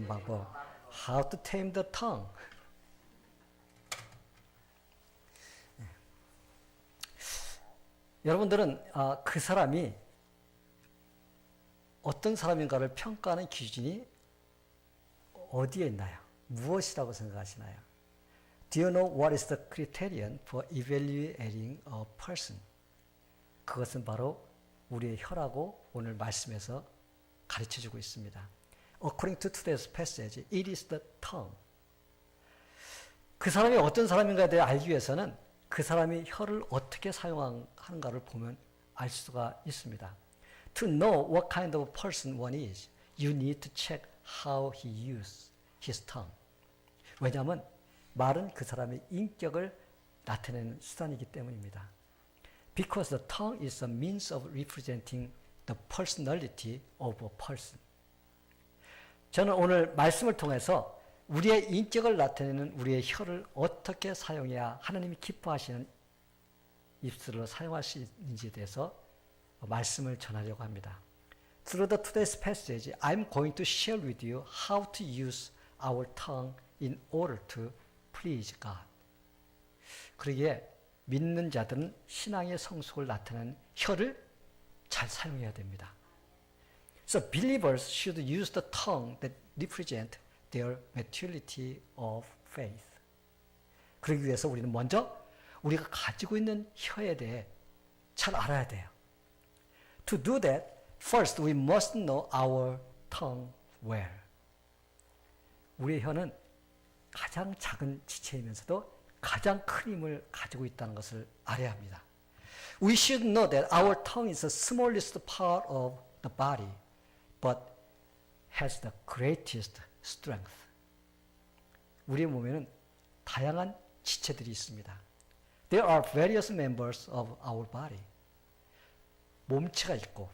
배우는 방법. How to tame the tongue. 여러분들은 그 사람이 어떤 사람인가를 평가하는 기준이 어디에 있나요? 무엇이라고 생각하시나요? Do you know what is the criterion for evaluating a person? 그것은 바로 우리의 혀라고 오늘 말씀에서 가르쳐주고 있습니다. According to today's passage, it is the tongue. 그 사람이 어떤 사람인가에 대해 알기 위해서는 그 사람이 혀를 어떻게 사용하는가를 보면 알 수가 있습니다. To know what kind of person one is, you need to check how he uses his tongue. 왜냐하면 말은 그 사람의 인격을 나타내는 수단이기 때문입니다. Because the tongue is a means of representing the personality of a person. 저는 오늘 말씀을 통해서 우리의 인격을 나타내는 우리의 혀를 어떻게 사용해야 하나님이 기뻐하시는 입술로 사용할 수 있는지에 대해서 말씀을 전하려고 합니다. Through the today's passage, I'm going to share with you how to use our tongue in order to please God. 그러기에 믿는 자들은 신앙의 성숙을 나타내는 혀를 잘 사용해야 됩니다. So believers should use the tongue that represent their maturity of faith. 그러기 위해서 우리는 먼저 우리가 가지고 있는 혀에 대해 잘 알아야 돼요. To do that, first we must know our tongue well. 우리의 혀는 가장 작은 지체이면서도 가장 큰 힘을 가지고 있다는 것을 알아야 합니다. We should know that our tongue is the smallest part of the body, but has the greatest strength. 우리의 몸에는 다양한 지체들이 있습니다. There are various members of our body. 몸체가 있고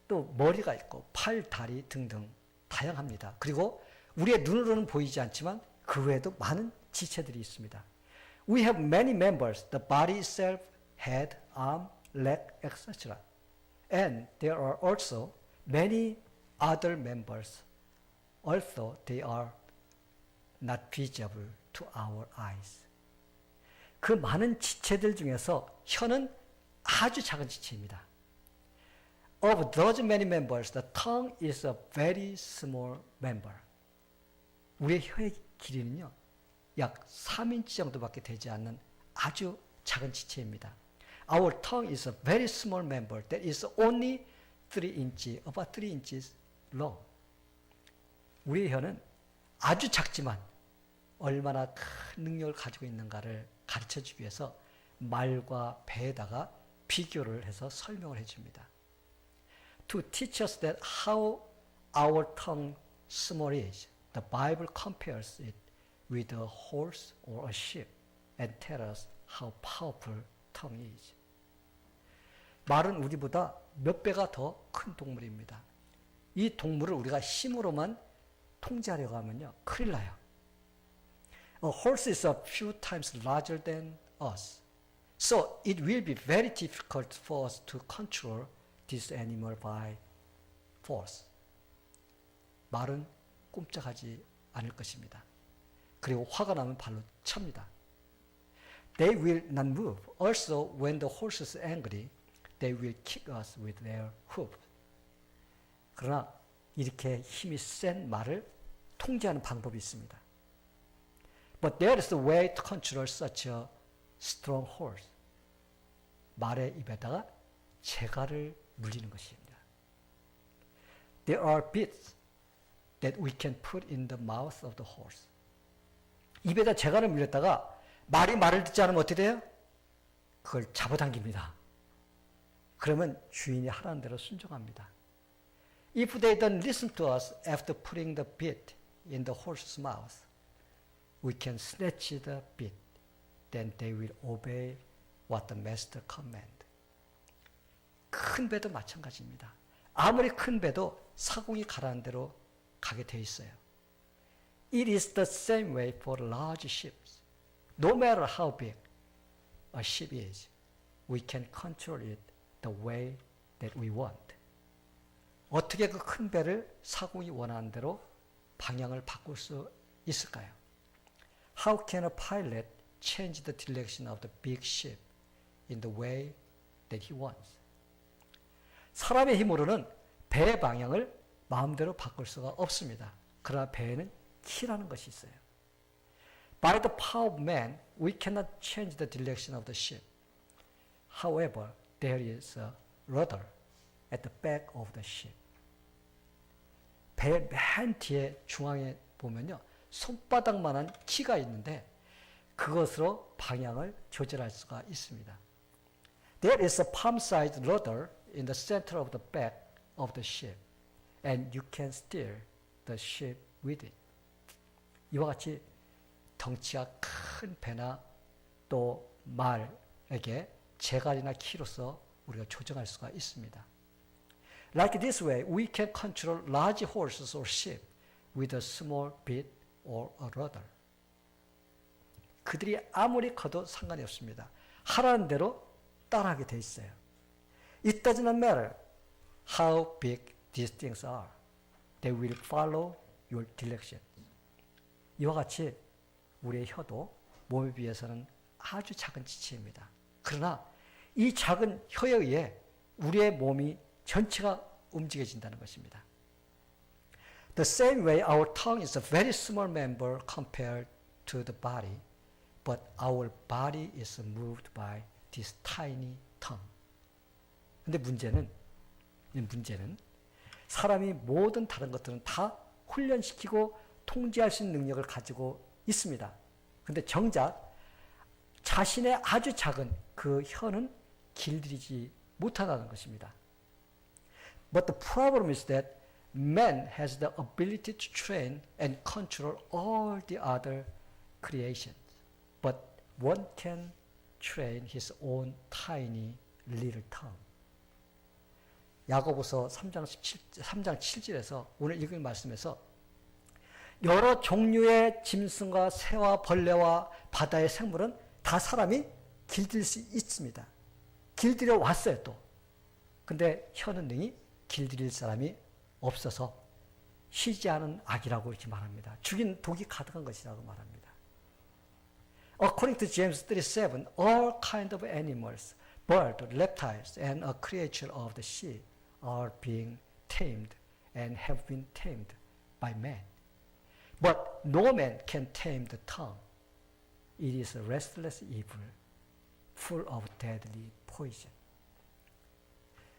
또 머리가 있고 팔, 다리 등등 다양합니다. 그리고 우리의 눈으로는 보이지 않지만 그 외에도 많은 지체들이 있습니다. We have many members, the body itself, head, arm, leg, etc. And there are also many other members, although they are not visible to our eyes. 그 많은 지체들 중에서 혀는 아주 작은 지체입니다. Of those many members, the tongue is a very small member. 우리의 혀의 길이는요, 약 3인치 정도밖에 되지 않는 아주 작은 지체입니다. Our tongue is a very small member that is only 3inches, about 3 inches long. 우리의 혀는 아주 작지만 얼마나 큰 능력을 가지고 있는가를 가르쳐주기 위해서 말과 배에다가 비교를 해서 설명을 해줍니다. To teach us that how our tongue small is, the Bible compares it with a horse or a sheep and tells us how powerful tongue is. 말은 우리보다 몇 배가 더 큰 동물입니다. 이 동물을 우리가 힘으로만 통제하려고 하면요, 큰일 나요. A horse is a few times larger than us. So it will be very difficult for us to control this animal by force. 말은 꼼짝하지 않을 것입니다. 그리고 화가 나면 발로 찹니다. They will not move. Also, when the horse is angry, they will kick us with their hoof. 그러나 이렇게 힘이 센 말을 통제하는 방법이 있습니다. But there is a way to control such a strong horse. 말의 입에다가 재갈을 물리는 것입니다. There are bits that we can put in the mouth of the horse. 입에다 재갈을 물렸다가 말이 말을 듣지 않으면 어떻게 돼요? 그걸 잡아당깁니다. 그러면 주인이 하라는 대로 순종합니다. If they don't listen to us after putting the bit in the horse's mouth, we can snatch the bit. Then they will obey what the master command. 큰 배도 마찬가지입니다. 아무리 큰 배도 사공이 가라는 대로 가게 돼 있어요. It is the same way for large ships. No matter how big a ship is, we can control it the way that we want. 어떻게 그 큰 배를 사공이 원하는 대로 방향을 바꿀 수 있을까요? How can a pilot change the direction of the big ship in the way that he wants? 사람의 힘으로는 배의 방향을 마음대로 바꿀 수가 없습니다. 그러나 배에는 키라는 것이 있어요. By the power of man, we cannot change the direction of the ship. However, there is a rudder at the back of the ship. 배 맨 뒤에 중앙에 보면요, 손바닥만한 키가 있는데 그것으로 방향을 조절할 수가 있습니다. There is a palm-sized rudder in the center of the back of the ship, and you can steer the ship with it. 이와 같이 덩치가 큰 배나 또 말에게 제갈이나 키로서 우리가 조정할 수가 있습니다. Like this way, we can control large horses or sheep with a small bit or a rudder. 그들이 아무리 커도 상관이 없습니다. 하라는 대로 따라하게 돼 있어요. It does not matter how big these things are. They will follow your direction. 이와 같이 우리의 혀도 몸에 비해서는 아주 작은 지체입니다. 그러나 이 작은 혀에 의해 우리의 몸이 전체가 움직여진다는 것입니다. The same way our tongue is a very small member compared to the body, but our body is moved by this tiny tongue. 근데 문제는 사람이 모든 다른 것들은 다 훈련시키고 통제할 수 있는 능력을 가지고 있습니다. 근데 정작 자신의 아주 작은 그 혀는 길들이지 못하다는 것입니다. But the problem is that man has the ability to train and control all the other creations. But one can train his own tiny little tongue. 야고보서 3장 7절에서 오늘 읽은 말씀에서 여러 종류의 짐승과 새와 벌레와 바다의 생물은 다 사람이 길들일 수 있습니다. 길들여 왔어요 또. 근데 혀는 능히 길들일 사람이 없어서 쉬지 않은 악이라고 이렇게 말합니다. 죽인 독이 가득한 것이라고 말합니다. According to James 37, all kinds of animals, birds, reptiles, and a creature of the sea are being tamed and have been tamed by man. But no man can tame the tongue. It is a restless evil, full of deadly poison.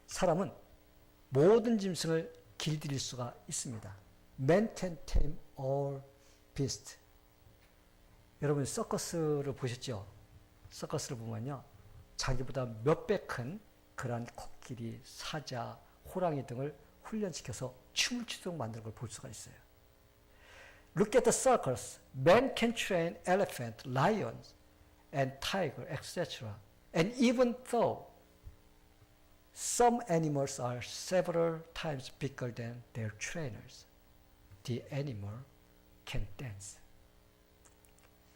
사람은 모든 짐승을 길들일 수가 있습니다. Man can tame all beasts. 여러분 서커스를 보셨죠? 서커스를 보면요, 자기보다 몇 배 큰 그러한 코끼리, 사자, 호랑이 등을 훈련시켜서 춤을 추도록 만드는 걸 볼 수가 있어요. Look at the circus. Man can train elephant, lions, and tiger, etc. And even though some animals are several times bigger than their trainers, the animal can dance.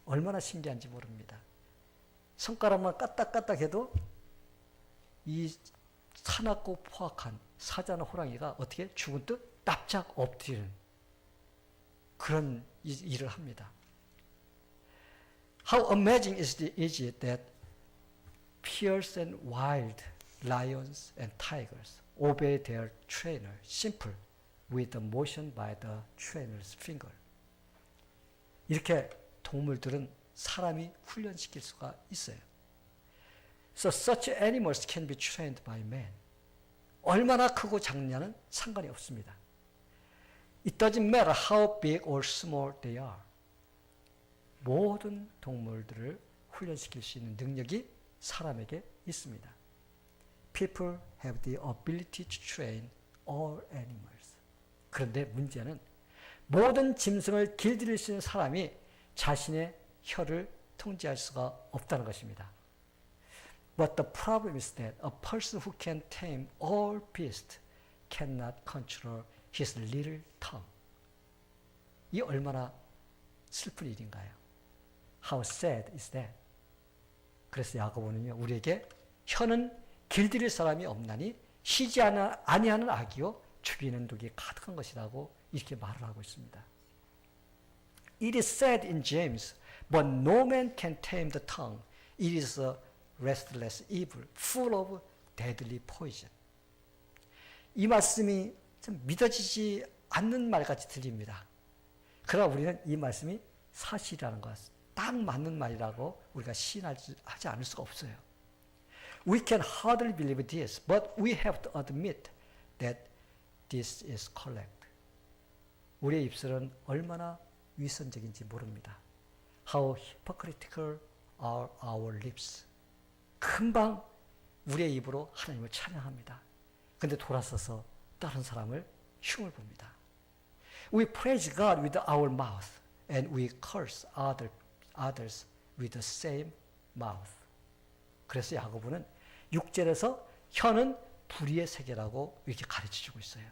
얼마나 신기한지 모릅니다. 손가락만 까딱까딱 해도 이 사납고 포악한 사자나 호랑이가 어떻게 죽은 듯 납작 엎드리는 그런 일을 합니다. How amazing is it that fierce and wild lions and tigers obey their trainer simple with the motion by the trainer's finger. 이렇게 동물들은 사람이 훈련시킬 수가 있어요. So such animals can be trained by man. 얼마나 크고 작냐는 상관이 없습니다. It doesn't matter how big or small they are. 모든 동물들을 훈련시킬 수 있는 능력이 사람에게 있습니다. People have the ability to train all animals. 그런데 문제는 모든 짐승을 길들일 수 있는 사람이 자신의 혀를 통제할 수가 없다는 것입니다. But the problem is that a person who can tame all beasts cannot control his little tongue. 이 얼마나 슬픈 일인가요? How sad is that? 그래서 야고보는요, 우리에게 혀는 길들일 사람이 없나니 쉬지 아니하는 악이요 죽이는 독이 가득한 것이라고 이렇게 말을 하고 있습니다. It is said in James, but no man can tame the tongue. It is a restless evil, full of deadly poison. 이 말씀이 좀 믿어지지 않는 말같이 들립니다. 그러나 우리는 이 말씀이 사실이라는 것, 딱 맞는 말이라고 우리가 시인하지 않을 수가 없어요. We can hardly believe this, but we have to admit that this is correct. 우리의 입술은 얼마나 위선적인지 모릅니다. How hypocritical are our lips. 금방 우리의 입으로 하나님을 찬양합니다. 근데 돌아서서 다른 사람을 흉을 봅니다. We praise God with our mouth and we curse others with the same mouth. 그래서 야고보는 6절에서 혀는 불의의 세계라고 이렇게 가르쳐주고 있어요.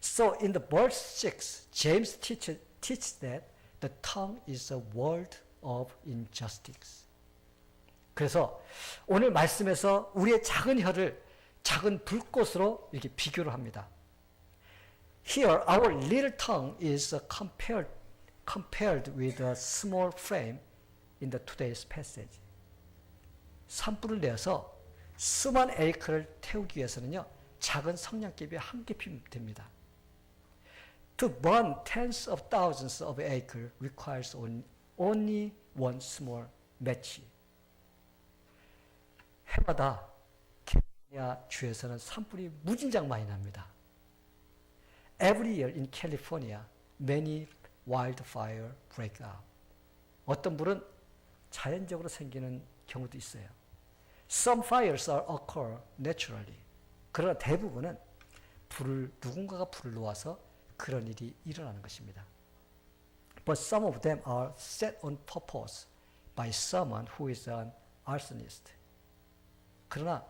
So in the verse 6, James teaches that the tongue is a word of injustice. 그래서 오늘 말씀에서 우리의 작은 혀를 작은 불꽃으로 이렇게 비교를 합니다. Here, our little tongue is compared with a small flame in the today's passage. 산불을 내서 수만 에이크를 태우기 위해서는요, 작은 성냥개비 한 개 피면 됩니다. To burn tens of thousands of acres requires only one small match. 해마다 캘리포니아 주에서는 산불이 무진장 많이 납니다. Every year in California, many wildfires break out. 어떤 불은 자연적으로 생기는 경우도 있어요. Some fires occur naturally. 그러나 대부분은 누군가가 불을 놓아서 그런 일이 일어나는 것입니다. But some of them are set on purpose by someone who is an arsonist. 그러나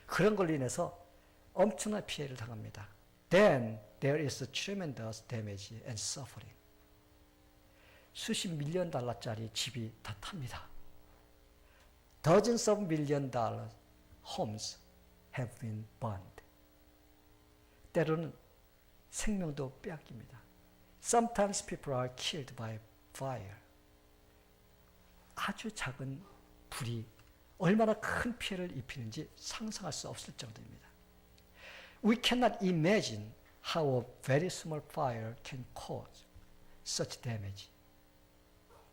그런 걸로 인해서 엄청난 피해를 당합니다. Then there is tremendous damage and suffering. 수십 밀리언 달러짜리 집이 다 탑니다. Dozens of million dollar homes have been burned. 때로는 생명도 빼앗깁니다. Sometimes people are killed by fire. 아주 작은 불이 얼마나 큰 피해를 입히는지 상상할 수 없을 정도입니다. We cannot imagine how a very small fire can cause such damage.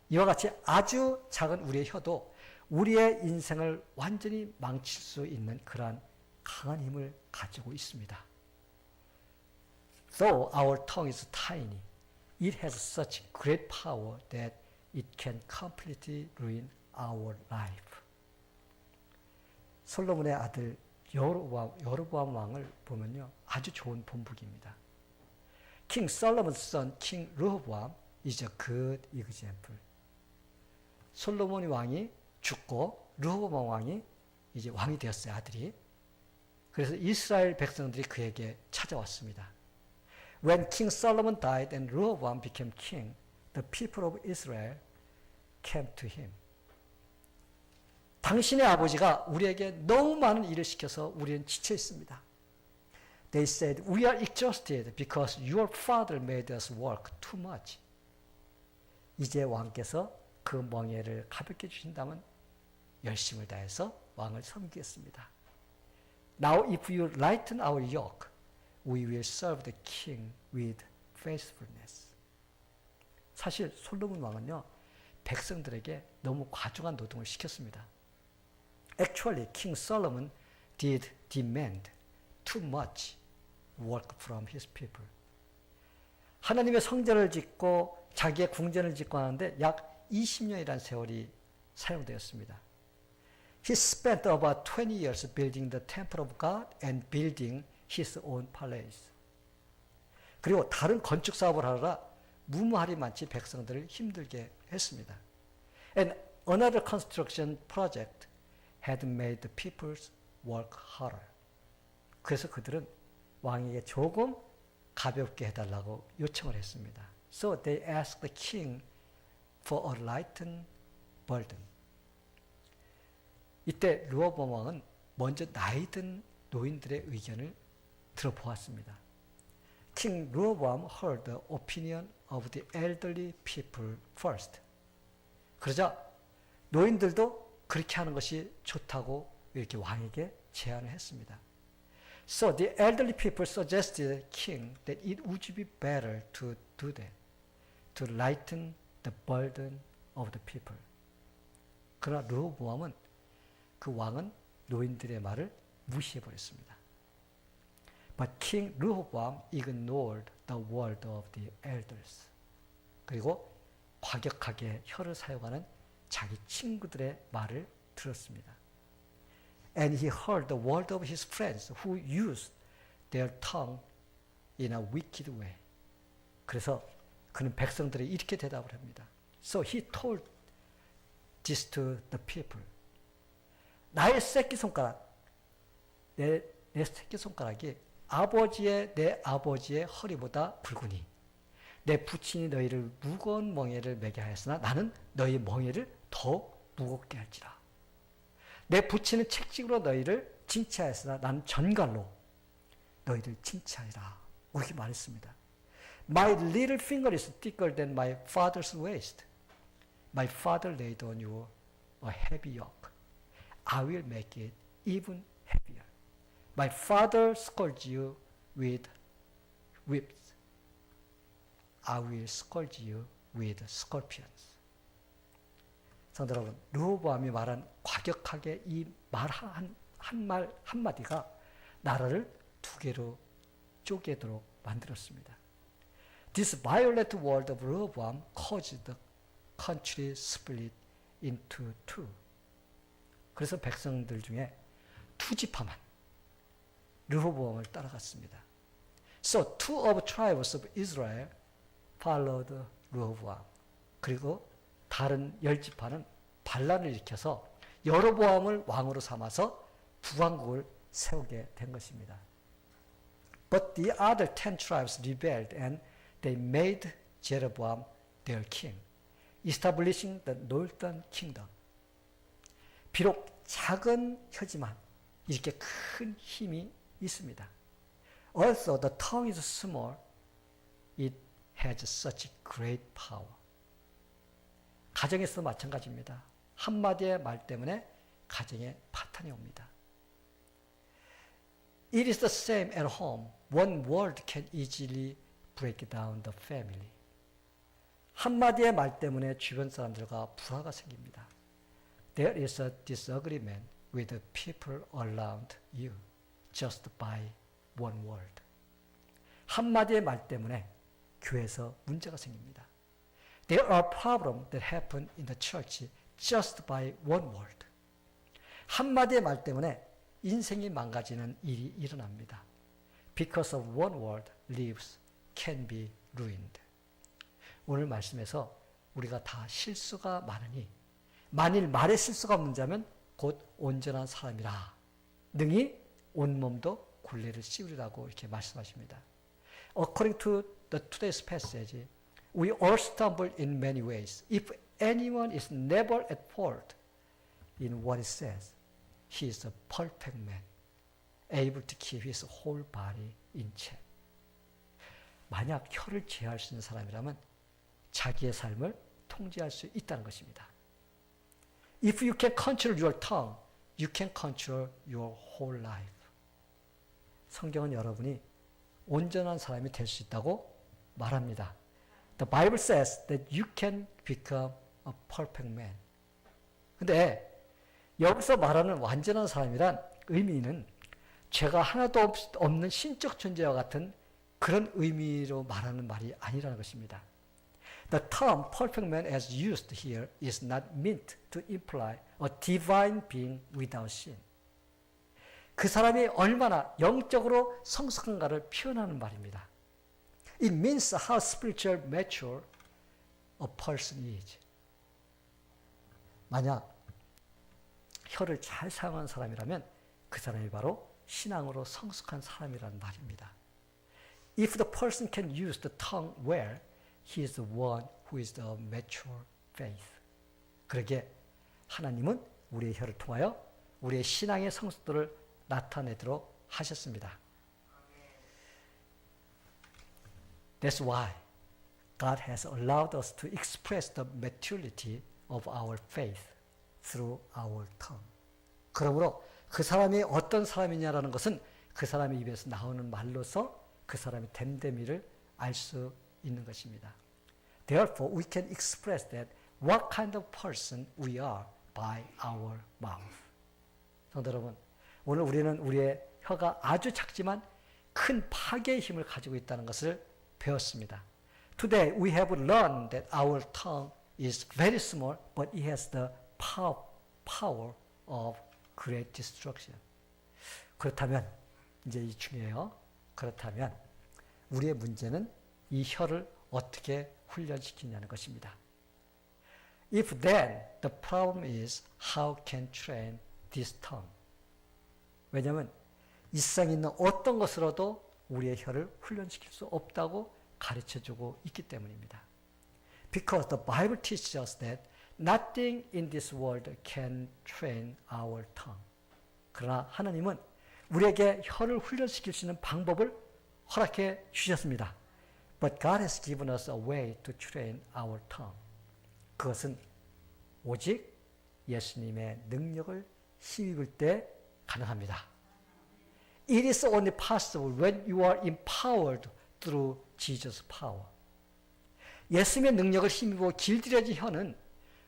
이와 같이 아주 작은 우리의 혀도 우리의 인생을 완전히 망칠 수 있는 그러한 강한 힘을 가지고 있습니다. Though our tongue is tiny, it has such great power that it can completely ruin our life. 솔로몬의 아들 여로보암 왕을 보면요, 아주 좋은 본보기입니다. King Solomon's son, King Rehoboam, is a good example. 솔로몬 왕이 죽고 르호보암 왕이 이제 왕이 되었어요, 아들이. 그래서 이스라엘 백성들이 그에게 찾아왔습니다. When King Solomon died and Rehoboam became king, the people of Israel came to him. 당신의 아버지가 우리에게 너무 많은 일을 시켜서 우리는 지쳐 있습니다. They said, we are exhausted because your father made us work too much. 이제 왕께서 그 멍에를 가볍게 주신다면 열심을 다해서 왕을 섬기겠습니다. Now if you lighten our yoke, we will serve the king with faithfulness. 사실 솔로몬 왕은요, 백성들에게 너무 과중한 노동을 시켰습니다. Actually, King Solomon did demand too much work from his people. 하나님의 성전을 짓고 자기의 궁전을 짓고 하는데 약 20년이라는 세월이 사용되었습니다. He spent about 20 years building the temple of God and building his own palace. 그리고 다른 건축 사업을 하느라 무무하리만치 백성들을 힘들게 했습니다. And another construction project had made the people's work harder. 그래서 그들은 왕에게 조금 가볍게 해달라고 요청을 했습니다. So they asked the king for a lightened burden. 이때 르호보암 왕은 먼저 나이 든 노인들의 의견을 들어보았습니다. King Rehoboam heard the opinion of the elderly people first. 그러자 노인들도 그렇게 하는 것이 좋다고 이렇게 왕에게 제안을 했습니다. So the elderly people suggested king that it would be better to do that, to lighten the burden of the people. 그러나 르호보암은 그 왕은 노인들의 말을 무시해버렸습니다. But King Rehoboam ignored the word of the elders. 그리고 과격하게 혀를 사용하는 자기 친구들의 말을 들었습니다. And he heard the word of his friends who used their tongue in a wicked way. 그래서 그는 백성들이 이렇게 대답을 합니다. So he told this to the people. 나의 새끼손가락, 내 새끼손가락이 내 아버지의 허리보다 굵으니 내 부친이 너희를 무거운 멍에를 매게 하였으나 나는 너희 멍에를 더 무겁게 할지라. 내 부친은 책직으로 너희를 징치하였으나 나는 전갈로 너희를 징치하리라. 이렇게 말했습니다. My little finger is thicker than my father's waist. My father laid on you a heavy yoke. I will make it even heavier. My father scolds you with whips. I will scold you with scorpions. 성도 여러분, 르호보암이 말한 과격하게 이 말 한마디가 나라를 두 개로 쪼개도록 만들었습니다. This violent word of Rehoboam caused the country split into two. 그래서 백성들 중에 두 지파만 르호보암을 따라갔습니다. So two of tribes of Israel followed Rehoboam. 그리고 다른 10지파는 반란을 일으켜서 여로보암을 왕으로 삼아서 북왕국을 세우게 된 것입니다. But the other 10 tribes rebelled and they made Jeroboam their king, establishing the northern kingdom. 비록 작은 혀지만 이렇게 큰 힘이 있습니다. Also the tongue is small, it has such great power. 가정에서 마찬가지입니다. 한마디의 말 때문에 가정에 파탄이 옵니다. It is the same at home. One word can easily break down the family. 한마디의 말 때문에 주변 사람들과 불화가 생깁니다. There is a disagreement with the people around you just by one word. 한마디의 말 때문에 교회에서 문제가 생깁니다. There are problems that happen in the church just by one word. 한마디의 말 때문에 인생이 망가지는 일이 일어납니다. Because of one word, lives can be ruined. 오늘 말씀에서 우리가 다 실수가 많으니 만일 말에 실수가 없는 자면 곧 온전한 사람이라 능히 온몸도 굴레를 씌우리라고 이렇게 말씀하십니다. According to today's passage, we all stumble in many ways. If anyone is never at fault in what he says, he is a perfect man, able to keep his whole body in check. 만약 혀를 제어할 수 있는 사람이라면 자기의 삶을 통제할 수 있다는 것입니다. If you can control your tongue, you can control your whole life. 성경은 여러분이 온전한 사람이 될 수 있다고 말합니다. The Bible says that you can become a perfect man. 근데 여기서 말하는 완전한 사람이란 의미는 죄가 하나도 없는 신적 존재와 같은 그런 의미로 말하는 말이 아니라는 것입니다. The term perfect man as used here is not meant to imply a divine being without sin. 그 사람이 얼마나 영적으로 성숙한가를 표현하는 말입니다. It means how spiritual mature a person is. 만약 혀를 잘 사용하는 사람이라면 그 사람이 바로 신앙으로 성숙한 사람이라는 말입니다. If the person can use the tongue well, he is the one who is the mature faith. 그러기에 하나님은 우리의 혀를 통하여 우리의 신앙의 성숙도를 나타내도록 하셨습니다. That's why God has allowed us to express the maturity of our faith through our tongue. 그러므로 그 사람이 어떤 사람이냐라는 것은 그 사람의 입에서 나오는 말로서 그 사람의 됨됨이를 알 수 있는 것입니다. Therefore, we can express that what kind of person we are by our mouth. 성도 여러분, 오늘 우리는 우리의 혀가 아주 작지만 큰 파괴의 힘을 가지고 있다는 것을 배웠습니다. Today, we have learned that our tongue is very small, but it has the power of great destruction. 그렇다면, 이제 이 중요해요. 그렇다면, 우리의 문제는 이 혀를 어떻게 훈련시키냐는 것입니다. If then, the problem is how can train this tongue. 왜냐하면 이 세상에 있는 어떤 것으로도 우리의 혀를 훈련시킬 수 없다고 가르쳐주고 있기 때문입니다. Because the Bible teaches us that nothing in this world can train our tongue. 그러나 하나님은 우리에게 혀를 훈련시킬 수 있는 방법을 허락해 주셨습니다. But God has given us a way to train our tongue. 그것은 오직 예수님의 능력을 힘입을 때 가능합니다. It is only possible when you are empowered through Jesus' power. 예수님의 능력을 힘입어 길들여진 혀는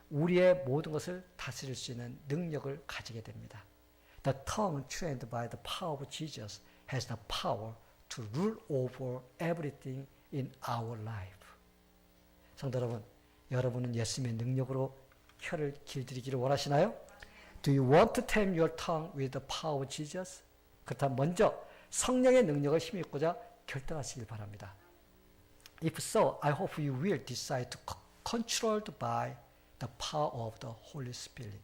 우리의 모든 것을 다스릴 수 있는 능력을 가지게 됩니다. The tongue trained by the power of Jesus has the power to rule over everything in our life. 성도 여러분, 여러분은 예수님의 능력으로 혀를 길들이기를 원하시나요? Do you want to tame your tongue with the power of Jesus? 그렇다면 먼저 성령의 능력을 힘입고자 결단하시길 바랍니다. If so, I hope you will decide to controlled by the power of the Holy Spirit.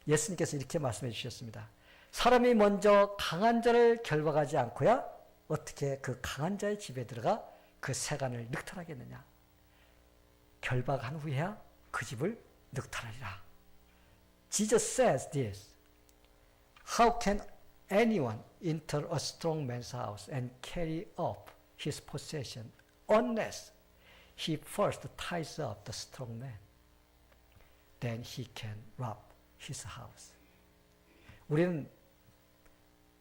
예수님께서 이렇게 말씀해 주셨습니다. 사람이 먼저 강한 자를 결박하지 않고야 어떻게 그 강한 자의 집에 들어가 그 세간을 늑탈하겠느냐. 결박한 후에야 그 집을 늑탈하리라. Jesus says this. How can anyone enter a strong man's house and carry up his possession unless he first ties up the strong man? Then he can rob his house. 우리는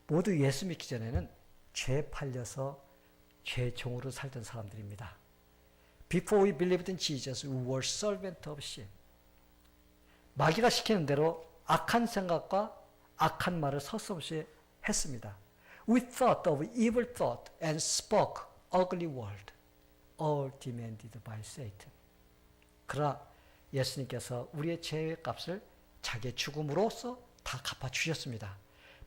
모두 예수 믿기 전에는 죄에 팔려서 죄 종으로 살던 사람들입니다. Before we believed in Jesus, we were servants of sin. 마귀가 시키는 대로 악한 생각과 악한 말을 서슴없이 했습니다. We thought of evil thought and spoke ugly word, all demanded by Satan. 그러나 예수님께서 우리의 죄의 값을 자기의 죽음으로써 다 갚아주셨습니다.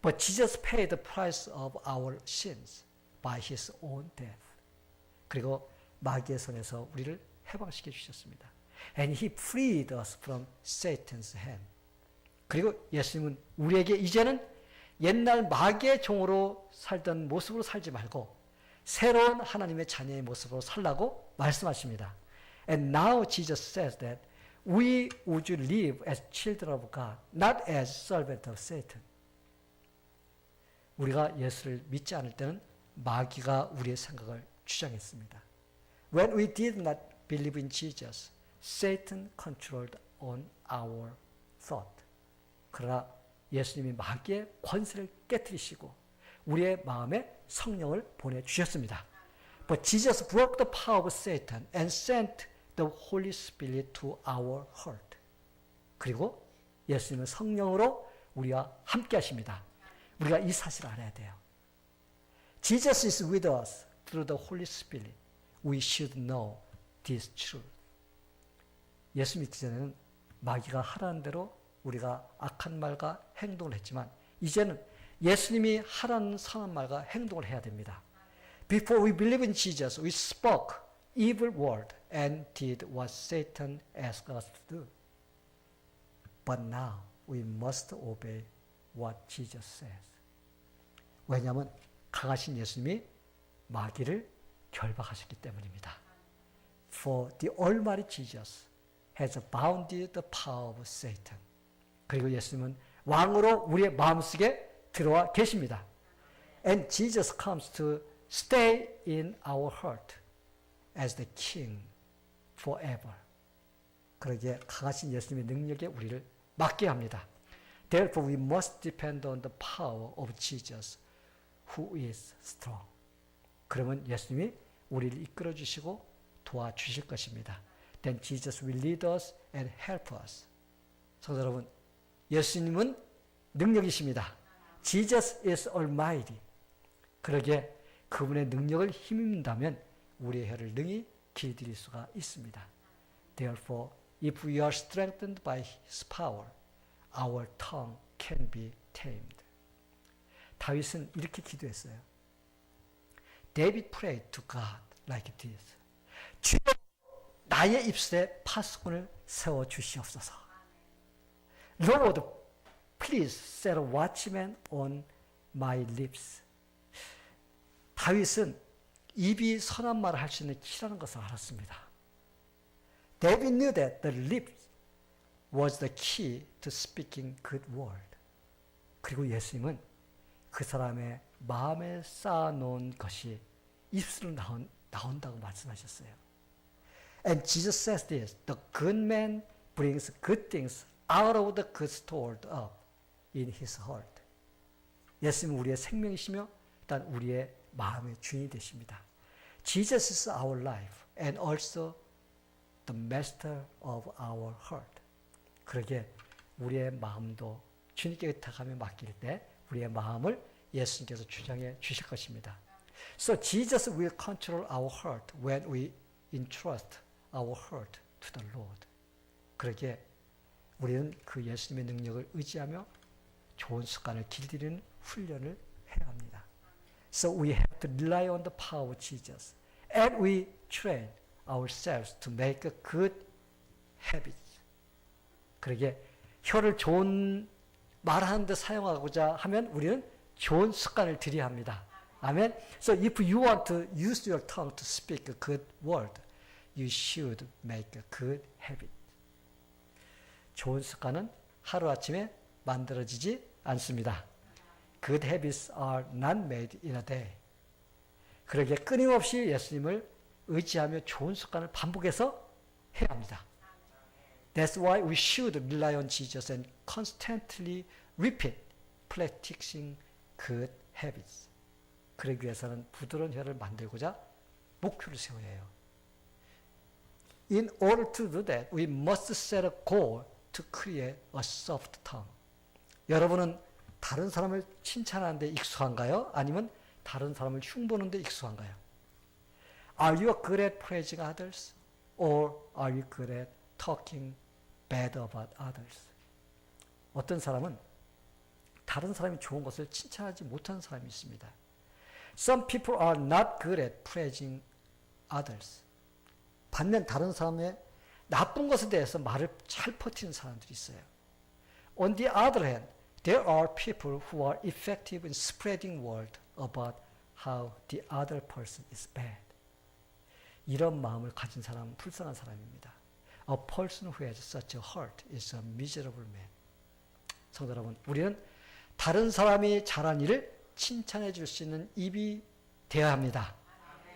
But Jesus paid the price of our sins by His own death. 그리고 마귀의 손에서 우리를 해방시켜 주셨습니다. And He freed us from Satan's hand. 그리고 예수님은 우리에게 이제는 옛날 마귀의 종으로 살던 모습으로 살지 말고 새로운 하나님의 자녀의 모습으로 살라고 말씀하십니다. And now Jesus says that we would live as children of God, not as servants of Satan. 우리가 예수를 믿지 않을 때는 마귀가 우리의 생각을 주장했습니다. When we did not believe in Jesus, Satan controlled on our thought. 그러나 예수님이 마귀의 권세를 깨뜨리시고 우리의 마음에 성령을 보내주셨습니다. But Jesus broke the power of Satan and sent the Holy Spirit to our heart. 그리고 예수님은 성령으로 우리와 함께 하십니다. 우리가 이 사실을 알아야 돼요. Jesus is with us through the Holy Spirit. We should know this truth. 예수 믿기 전에는 마귀가 하라는 대로 우리가 악한 말과 행동을 했지만 이제는 예수님이 하라는 선한 말과 행동을 해야 됩니다. Before we believe in Jesus, we spoke evil word and did what Satan asked us to do. But now we must obey what Jesus says. 왜냐하면 강하신 예수님이 마귀를 결박하셨기 때문입니다. For the Almighty Jesus has bounded the power of Satan. 그리고 예수님은 왕으로 우리의 마음속에 들어와 계십니다. And Jesus comes to stay in our heart. as the king forever. 그러기에 강하신 예수님의 능력에 우리를 맡겨야 합니다. Therefore we must depend on the power of Jesus who is strong. 그러면 예수님이 우리를 이끌어 주시고 도와주실 것입니다. Then Jesus will lead us and help us. 성도 여러분, 예수님은 능력이십니다. Jesus is almighty. 그러기에 그분의 능력을 힘입는다면 우리의 혀를 능히 길들일 수가 있습니다. Therefore, if we are strengthened by His power, our tongue can be tamed. 다윗은 이렇게 기도했어요. David prayed to God like this. 주여 나의 입술에 파수꾼을 세워 주시옵소서. Lord, please set a watchman on my lips. 다윗은 입이 선한 말을 할 수 있는 키라는 것을 알았습니다. David knew that the lips was the key to speaking good word. 그리고 예수님은 그 사람의 마음에 쌓아놓은 것이 입술로 나온다고 말씀하셨어요. And Jesus says this, the good man brings good things out of the good stored up in his heart. 예수님은 우리의 생명이시며 일단 우리의 마음의 주인이 되십니다. Jesus is our life and also the master of our heart. 그러기에 우리의 마음도 주님께 의탁하며 맡길 때 우리의 마음을 예수님께서 주장해 주실 것입니다. So Jesus will control our heart when we entrust our heart to the Lord. 그러기에 우리는 그 예수님의 능력을 의지하며 좋은 습관을 길들이는 훈련을 해야 합니다. So we have to rely on the power of Jesus and we train ourselves to make a good habit. 그러기에 혀를 좋은 말하는 데 사용하고자 하면 우리는 좋은 습관을 들여야 합니다. 아멘. So if you want to use your tongue to speak a good word, you should make a good habit. 좋은 습관은 하루아침에 만들어지지 않습니다. Good habits are not made in a day. 그러기에 끊임없이 예수님을 의지하며 좋은 습관을 반복해서 해야 합니다. That's why we should rely on Jesus and constantly repeat practicing good habits. 그러기 위해서는 부드러운 혀를 만들고자 목표를 세워야 해요. In order to do that, we must set a goal to create a soft tongue. 여러분은 다른 사람을 칭찬하는 데 익숙한가요? 아니면 다른 사람을 흉보는 데 익숙한가요? Are you good at praising others? Or are you good at talking bad about others? 어떤 사람은 다른 사람이 좋은 것을 칭찬하지 못하는 사람이 있습니다. Some people are not good at praising others. 반면 다른 사람의 나쁜 것에 대해서 말을 잘 버티는 사람들이 있어요. On the other hand, there are people who are effective in spreading word about how the other person is bad. 이런 마음을 가진 사람은 불쌍한 사람입니다. A person who has such a heart is a miserable man. 성도 여러분, 우리는 다른 사람이 잘한 일을 칭찬해 줄 수 있는 입이 되어야 합니다.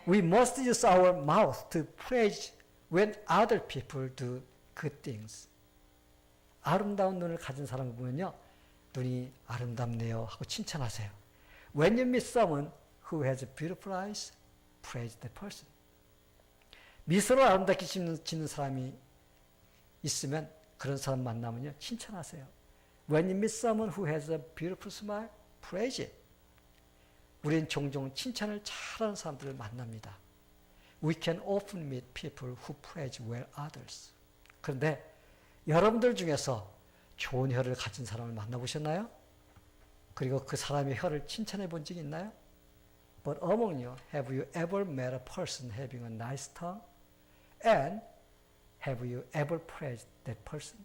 We must use our mouth to praise when other people do good things. 아름다운 눈을 가진 사람을 보면요, 눈이 아름답네요 하고 칭찬하세요. When you meet someone who has beautiful eyes, praise that person. 미소를 아름답게 짓는 사람이 있으면 그런 사람 만나면요, 칭찬하세요. When you meet someone who has a beautiful smile, praise it. 우리는 종종 칭찬을 잘하는 사람들을 만납니다. We can often meet people who praise well others. 그런데 여러분들 중에서 좋은 혀를 가진 사람을 만나보셨나요? 그리고 그 사람의 혀를 칭찬해 본 적이 있나요? But among you, have you ever met a person having a nice tongue? And have you ever praised that person?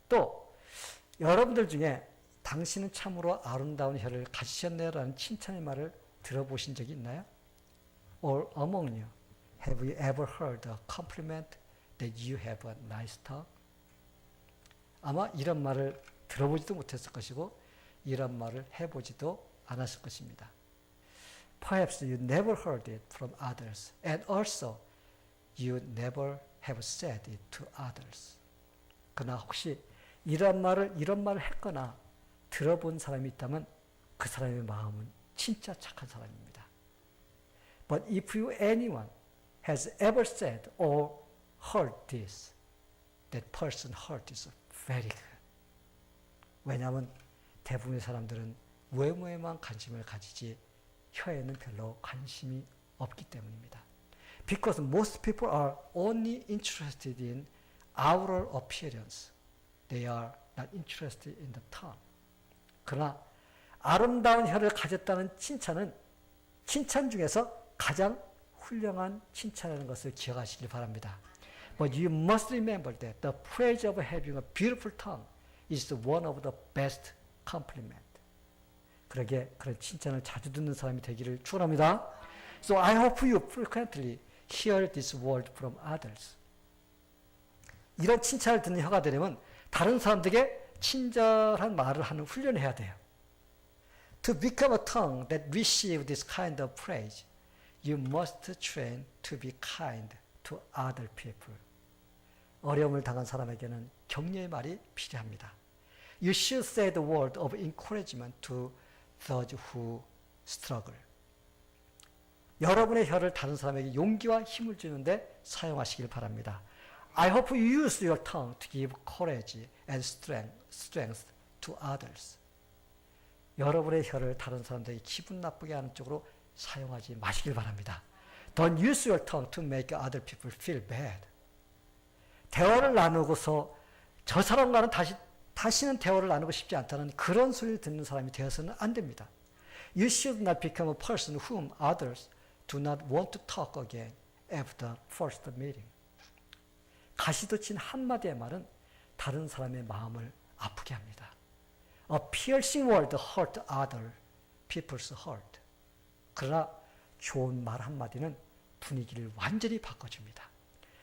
또 여러분들 중에 당신은 참으로 아름다운 혀를 가지셨네요라는 칭찬의 말을 들어보신 적이 있나요? Or among you, have you ever heard a compliment that you have a nice tongue? 아마 이런 말을 들어보지도 못했을 것이고 이런 말을 해보지도 않았을 것입니다. Perhaps you never heard it from others, and also you never have said it to others. 그러나 혹시 이런 말을 했거나 들어본 사람이 있다면 그 사람의 마음은 진짜 착한 사람입니다. But if anyone has ever said or heard this, that person heart is very good. 왜냐하면 대부분의 사람들은 외모에만 관심을 가지지 혀에는 별로 관심이 없기 때문입니다. Because most people are only interested in outer appearance. They are not interested in the tongue. 그러나 아름다운 혀를 가졌다는 칭찬은 칭찬 중에서 가장 훌륭한 칭찬이라는 것을 기억하시길 바랍니다. But you must remember that the praise of having a beautiful tongue is one of the best compliment. 그러게 그런 칭찬을 자주 듣는 사람이 되기를 축원합니다. So I hope you frequently hear this word from others. 이런 칭찬을 듣는 혀가 되려면 다른 사람들에게 친절한 말을 하는 훈련을 해야 돼요. To become a tongue that receive this kind of praise, you must train to be kind to other people. 어려움을 당한 사람에게는 격려의 말이 필요합니다. You should say the word of encouragement to those who struggle. 여러분의 혀를 다른 사람에게 용기와 힘을 주는데 사용하시길 바랍니다. I hope you use your tongue to give courage and strength to others. 여러분의 혀를 다른 사람들에게 기분 나쁘게 하는 쪽으로 사용하지 마시길 바랍니다. Don't use your tongue to make other people feel bad. 대화를 나누고서 저 사람과는 다시는 대화를 나누고 싶지 않다는 그런 소리를 듣는 사람이 되어서는 안 됩니다. You should not become a person whom others do not want to talk again after first meeting. 가시도 친 한마디의 말은 다른 사람의 마음을 아프게 합니다. A piercing word hurt other people's heart. 그러나 좋은 말 한마디는 분위기를 완전히 바꿔줍니다.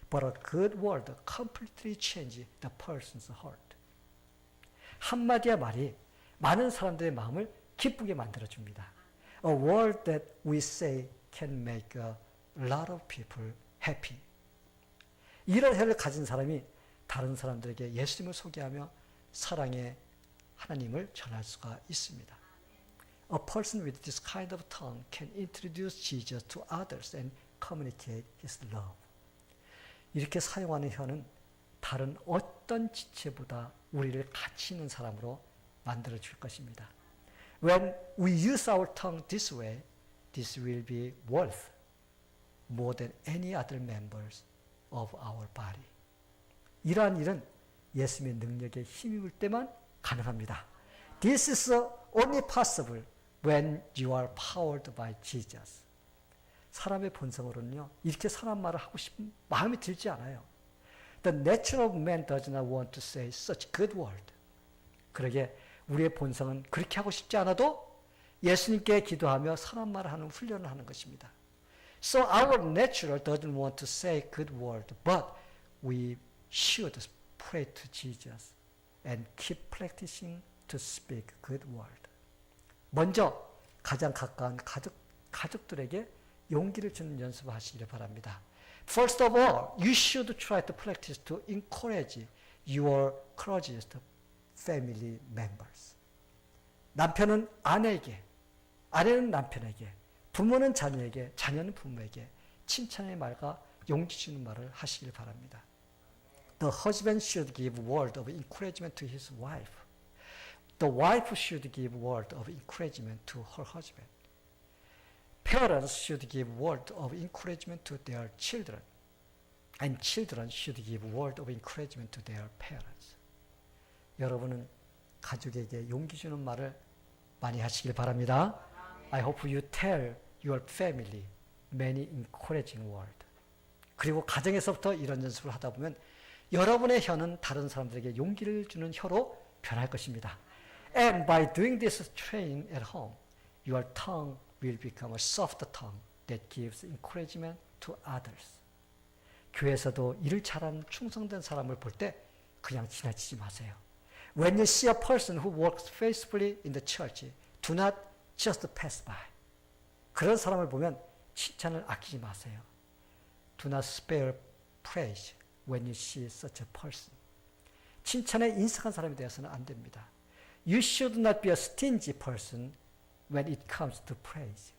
But a good word completely changes the person's heart. 한마디의 말이 많은 사람들의 마음을 기쁘게 만들어줍니다. A word that we say can make a lot of people happy. 이런 혀를 가진 사람이 다른 사람들에게 예수님을 소개하며 사랑의 하나님을 전할 수가 있습니다. A person with this kind of tongue can introduce Jesus to others and communicate his love. 이렇게 사용하는 혀는 다른 어떤 지체보다 우리를 가치 있는 사람으로 만들어 줄 것입니다. When we use our tongue this way, this will be worth more than any other members of our body. 이러한 일은 예수님의 능력에 힘입을 때만 가능합니다. This is only possible when you are powered by Jesus. 사람의 본성으로는요, 이렇게 사람 말을 하고 싶은 마음이 들지 않아요. The nature of man does not want to say such good word. 그러게 우리의 본성은 그렇게 하고 싶지 않아도 예수님께 기도하며 사람 말을 하는 훈련을 하는 것입니다. So our nature doesn't want to say good word, but we should pray to Jesus and keep practicing to speak good word. 먼저 가장 가까운 가족들에게 용기를 주는 연습을 하시길 바랍니다. First of all, you should try to practice to encourage your closest family members. 남편은 아내에게, 아내는 남편에게, 부모는 자녀에게, 자녀는 부모에게 칭찬의 말과 용기 주는 말을 하시길 바랍니다. The husband should give word of encouragement to his wife. The wife should give word of encouragement to her husband. Parents should give word of encouragement to their children. And children should give word of encouragement to their parents. 여러분은 가족에게 용기 주는 말을 많이 하시길 바랍니다. I hope you tell your family many encouraging words. 그리고 가정에서부터 이런 연습을 하다 보면 여러분의 혀는 다른 사람들에게 용기를 주는 혀로 변할 것입니다. And by doing this training at home, your tongue will become a soft tongue that gives encouragement to others. 교회에서도 일을 잘하는 충성된 사람을 볼 때 그냥 지나치지 마세요. When you see a person who works faithfully in the church, do not just pass by. 그런 사람을 보면 칭찬을 아끼지 마세요. do not spare praise when you see such a person. 칭찬에 인색한 사람이 되어서는 안 됩니다. You should not be a stingy person when it comes to praise.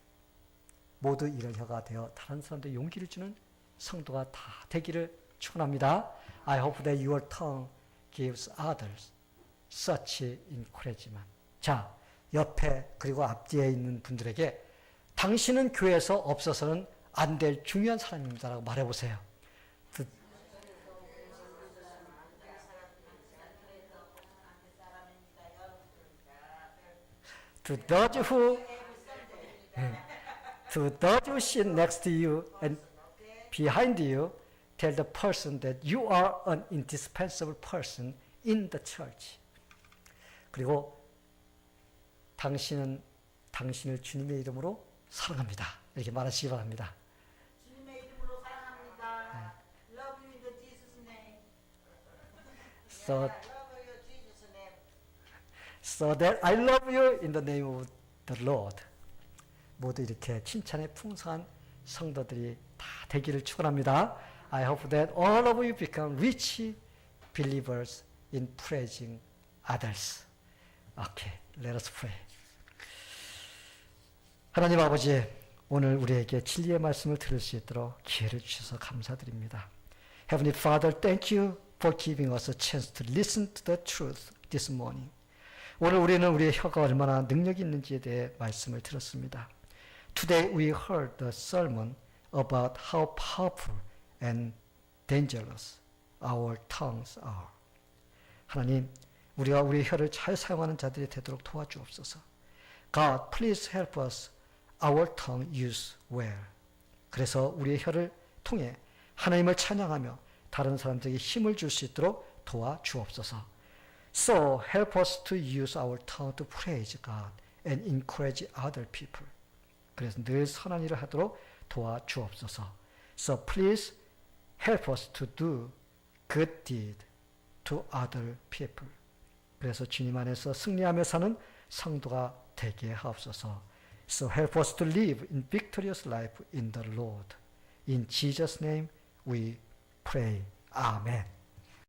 모두 이럴 혀가 되어 다른 사람들 용기를 주는 성도가 다 되기를 축원합니다. I hope that your tongue gives others such encouragement. 자, 옆에 그리고 앞뒤에 있는 분들에게 당신은 교회에서 없어서는 안 될 중요한 사람입니다라고 말해보세요. To those who sit next to you and behind you, tell the person that you are an indispensable person in the church. 그리고 당신은 당신을 주님의 이름으로 사랑합니다. 이렇게 말하시기 바랍니다. 주님의 이름으로 사랑합니다. Love you in the Jesus name. So, Love you in Jesus name. so that I love you in the name of the Lord. 모두 이렇게 칭찬에 풍성한 성도들이 다 되기를 축원합니다. I hope that all of you become rich believers in praising others. Okay, let us pray. 하나님 아버지, 오늘 우리에게 진리의 말씀을 들을 수 있도록 기회를 주셔서 감사드립니다. Heavenly Father, thank you for giving us a chance to listen to the truth this morning. 오늘 우리는 우리의 혀가 얼마나 능력이 있는지에 대해 말씀을 들었습니다. Today we heard the sermon about how powerful and dangerous our tongues are. 하나님, 우리가 우리의 혀를 잘 사용하는 자들이 되도록 도와주옵소서. God, please help us our tongue use well. 그래서 우리의 혀를 통해 하나님을 찬양하며 다른 사람들에게 힘을 줄 수 있도록 도와주옵소서. So help us to use our tongue to praise God and encourage other people. 그래서 늘 선한 일을 하도록 도와주옵소서. So please help us to do good deed to other people. 그래서 주님 안에서 승리하며 사는 성도가 되게 하옵소서. So help us to live in victorious life in the Lord. In Jesus' name we pray. Amen.